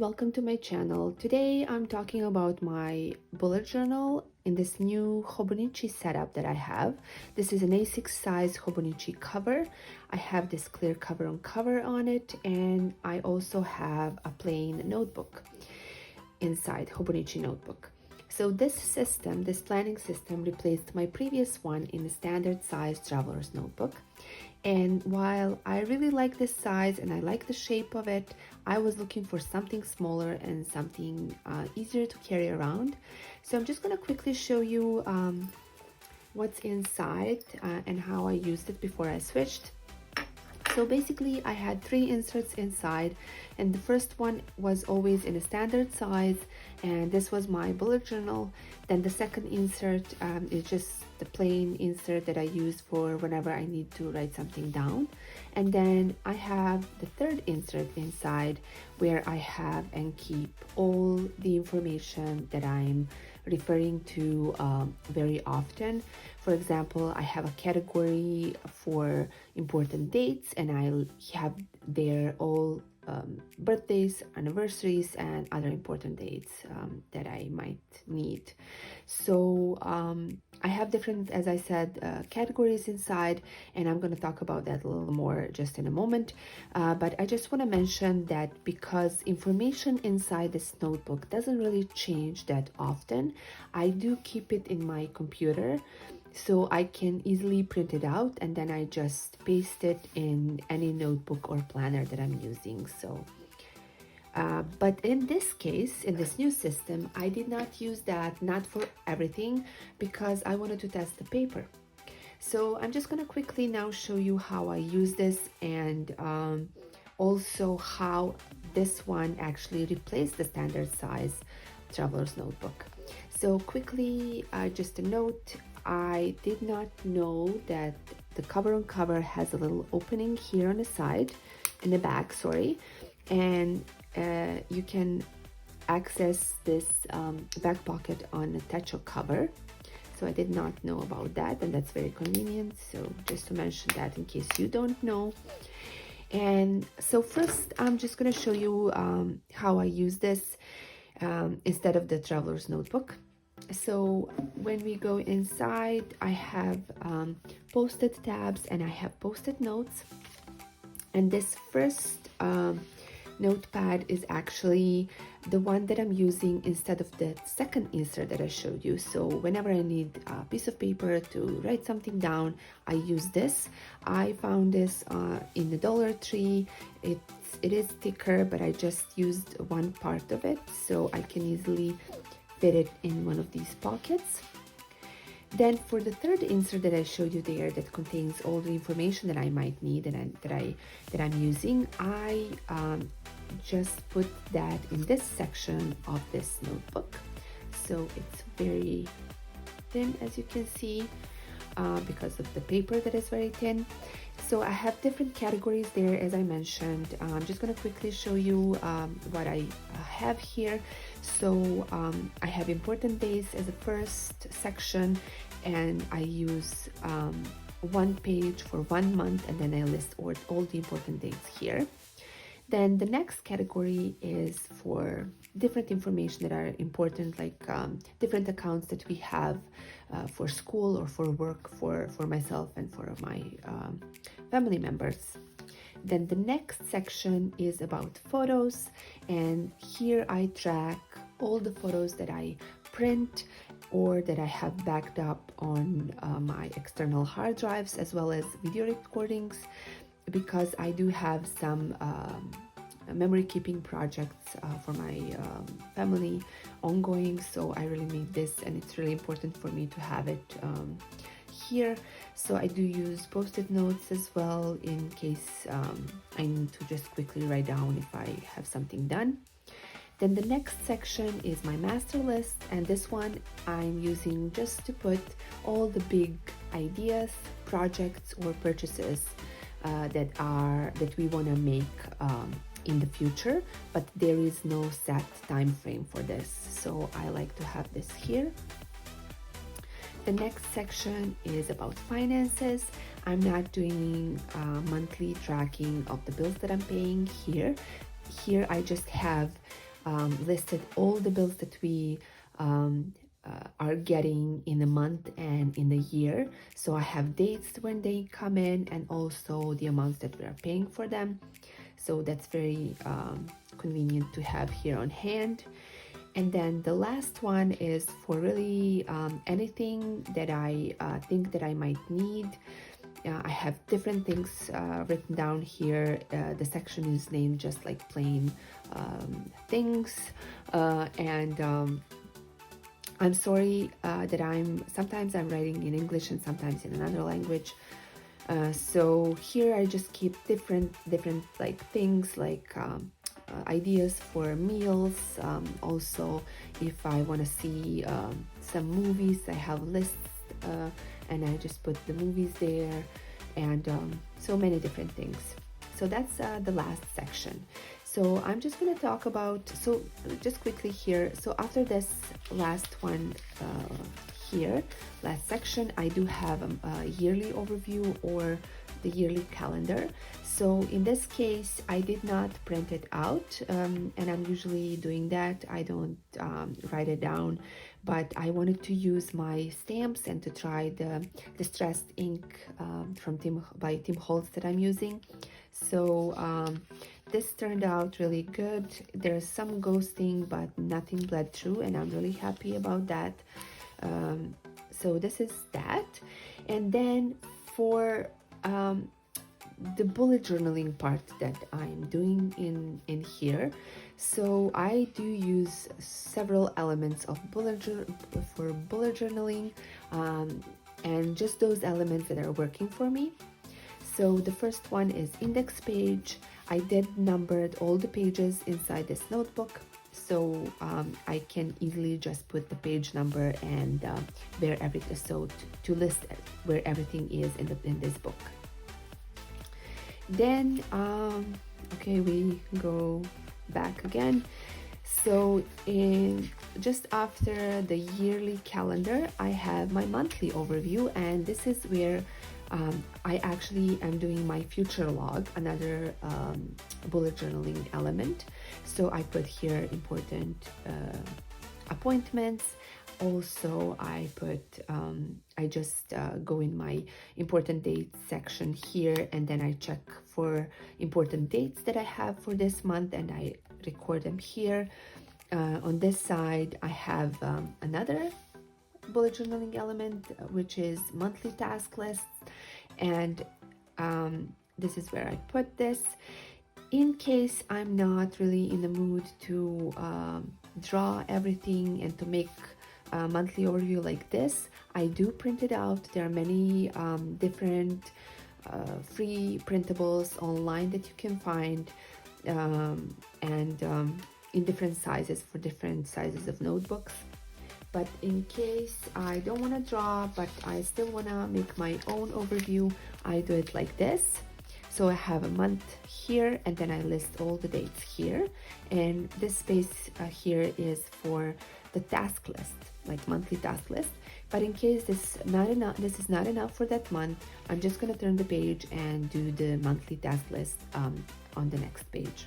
welcome to my channel. Today I'm talking about my bullet journal in this new Hobonichi setup that I have. This is an A6 size Hobonichi cover. I have this clear cover on it, and I also have a plain notebook inside Hobonichi notebook. So this system, this planning system, replaced my previous one in a standard size traveler's notebook. And while I really like this size and I like the shape of it, I was looking for something smaller and something easier to carry around. So I'm just going to quickly show you what's inside and how I used it before I switched. So basically I had 3 inserts inside, and the first one was always in a standard size, and this was my bullet journal. Then the second insert is just the plain insert that I use for whenever I need to write something down. And then I have the third insert inside where I have and keep all the information that I'm referring to very often. For example, I have a category for important dates, and I have there all birthdays, anniversaries, and other important dates that I might need. So I have different, as I said, categories inside, and I'm going to talk about that a little more just in a moment. But I just want to mention that because information inside this notebook doesn't really change that often, I do keep it in my computer so I can easily print it out, and then I just paste it in any notebook or planner that I'm using. So but in this case, in this new system, I did not use that, not for everything, because I wanted to test the paper. So I'm just going to quickly now show you how I use this, and also how this one actually replaced the standard size traveler's notebook. So quickly, just a note, I did not know that the cover has a little opening here on the side, in the back, sorry, and you can access this back pocket on a Techo cover. So I did not know about that, and that's very convenient. So just to mention that in case you don't know. And so first, I'm just going to show you how I use this instead of the traveler's notebook. So when we go inside, I have post-it tabs and I have post-it notes. And this first notepad is actually the one that I'm using instead of the second insert that I showed you. So whenever I need a piece of paper to write something down, I use this. I found this in the Dollar Tree. It is thicker, but I just used one part of it, so I can easily fit it in one of these pockets. Then for the third insert that I showed you there, that contains all the information that I might need and that I'm using, I just put that in this section of this notebook. So it's very thin, as you can see, because of the paper that is very thin. So I have different categories there, as I mentioned. I'm just going to quickly show you what I have here. So I have important days as a first section, and I use one page for 1 month, and then I list all the important dates here. Then the next category is for different information that are important, like different accounts that we have for school or for work for myself and for my family members. Then the next section is about photos, and here I track all the photos that I print or that I have backed up on my external hard drives, as well as video recordings, because I do have some memory keeping projects for my family ongoing. So I really need this, and it's really important for me to have it here. So I do use post-it notes as well in case I need to just quickly write down if I have something done. Then the next section is my master list, and this one I'm using just to put all the big ideas, projects, or purchases that we want to make in the future, but there is no set time frame for this, so I like to have this here. The next section is about finances. I'm not doing monthly tracking of the bills that I'm paying here. Here I just have listed all the bills that we are getting in a month and in the year. So I have dates when they come in and also the amounts that we are paying for them. So that's very convenient to have here on hand. And then the last one is for really anything that I think that I might need. I have different things written down here. The section is named just like plain things. I'm sorry that sometimes I'm writing in English and sometimes in another language. So here I just keep different like things like ideas for meals. Also, if I want to see some movies, I have lists and I just put the movies there, and so many different things. So that's the last section. So I'm just going to talk about, so just quickly here, so after this last one here, last section, I do have a yearly overview or the yearly calendar. So in this case, I did not print it out, and I'm usually doing that. I don't write it down, but I wanted to use my stamps and to try the distressed ink by Tim Holtz that I'm using. So this turned out really good. There's some ghosting, but nothing bled through, and I'm really happy about that. So this is that. And then for the bullet journaling part that I'm doing in here, so I do use several elements of bullet journaling, and just those elements that are working for me. So the first one is index page. I did numbered all the pages inside this notebook, so I can easily just put the page number and where everything, so to list where everything is in this book. Then okay, we go back again. So just after the yearly calendar, I have my monthly overview, and this is where I actually am doing my future log, another bullet journaling element. So I put here important appointments. Also, I put I just go in my important dates section here, and then I check for important dates that I have for this month, and I record them here. On this side, I have another bullet journaling element, which is monthly task lists, and this is where I put this. In case I'm not really in the mood to draw everything and to make a monthly overview like this, I do print it out. There are many different free printables online that you can find, and in different sizes for different sizes of notebooks. But in case I don't want to draw, but I still want to make my own overview, I do it like this. So I have a month here, and then I list all the dates here. And this space here is for the task list, like monthly task list. But in case this is not enough for that month, I'm just going to turn the page and do the monthly task list on the next page.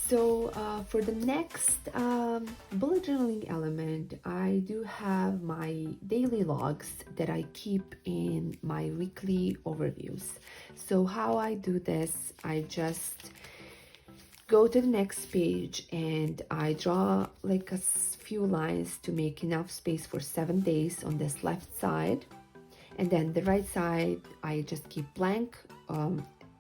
So for the next bullet journaling element, I do have my daily logs that I keep in my weekly overviews. So how I do this, I just go to the next page and I draw like a few lines to make enough space for 7 days on this left side. And then the right side, I just keep blank.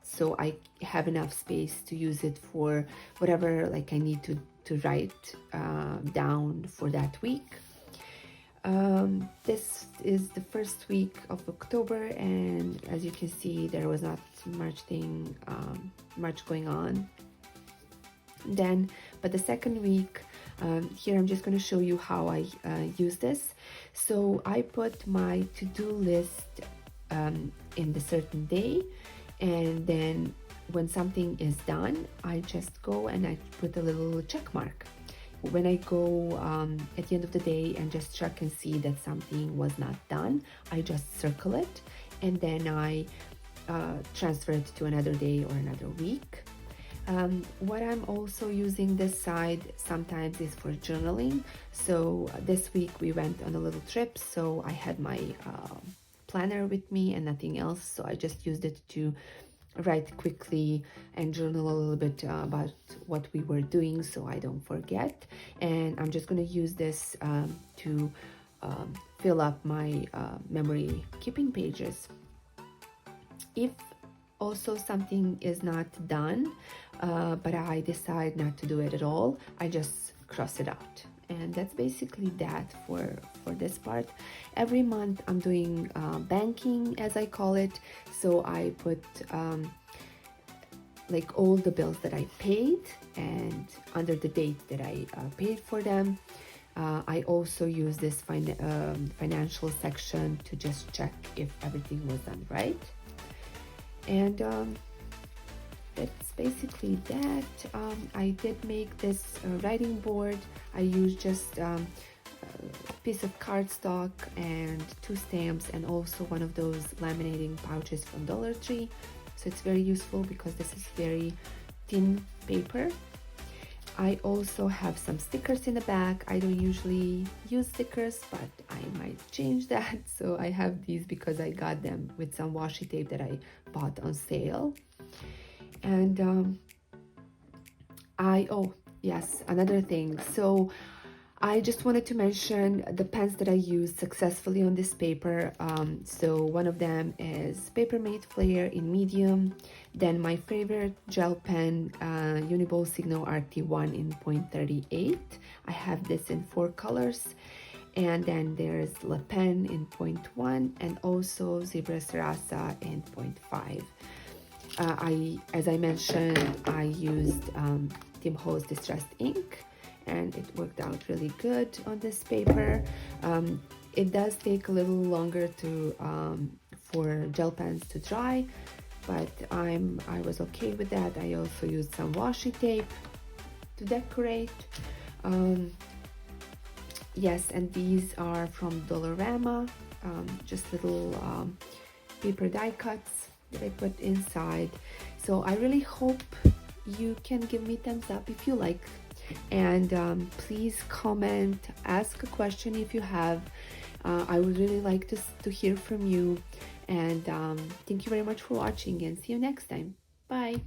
So I have enough space to use it for whatever like I need to write down for that week. This is the first week of October, and as you can see, there was not much going on then. But the second week, here I'm just going to show you how I use this. So I put my to-do list in the certain day, and then when something is done, I just go and I put a little check mark. When I go at the end of the day and just check and see that something was not done, I just circle it, and then I transfer it to another day or another week. What I'm also using this side sometimes is for journaling. So this week we went on a little trip, so I had my planner with me and nothing else, so I just used it to write quickly and journal a little bit about what we were doing so I don't forget. And I'm just going to use this to fill up my memory keeping pages. If also something is not done, but I decide not to do it at all, I just cross it out. And that's basically that for this part. Every month I'm doing banking, as I call it. So I put like all the bills that I paid and under the date that I paid for them. I also use this financial section to just check if everything was done right. And that's basically that. I did make this writing board. I used just a piece of cardstock and 2 stamps and also one of those laminating pouches from Dollar Tree. So it's very useful because this is very thin paper. I also have some stickers in the back. I don't usually use stickers, but I might change that. So I have these because I got them with some washi tape that I bought on sale. And oh yes, another thing. So I just wanted to mention the pens that I used successfully on this paper. So one of them is Papermate Flair in medium. Then my favorite gel pen, Uni-ball Signo Rt1 in 0.38. I have this in 4 colors. And then there's LePen in 0.1 and also Zebra Saras in 0.5. As I mentioned, I used Tim Ho's Distressed Ink, and it worked out really good on this paper. It does take a little longer to for gel pens to dry, but I was okay with that. I also used some washi tape to decorate. Yes, and these are from Dollarama, just little paper die cuts that I put inside. So I really hope you can give me thumbs up if you like, and please comment, ask a question if you have. I would really like to hear from you, and thank you very much for watching, and see you next time. Bye.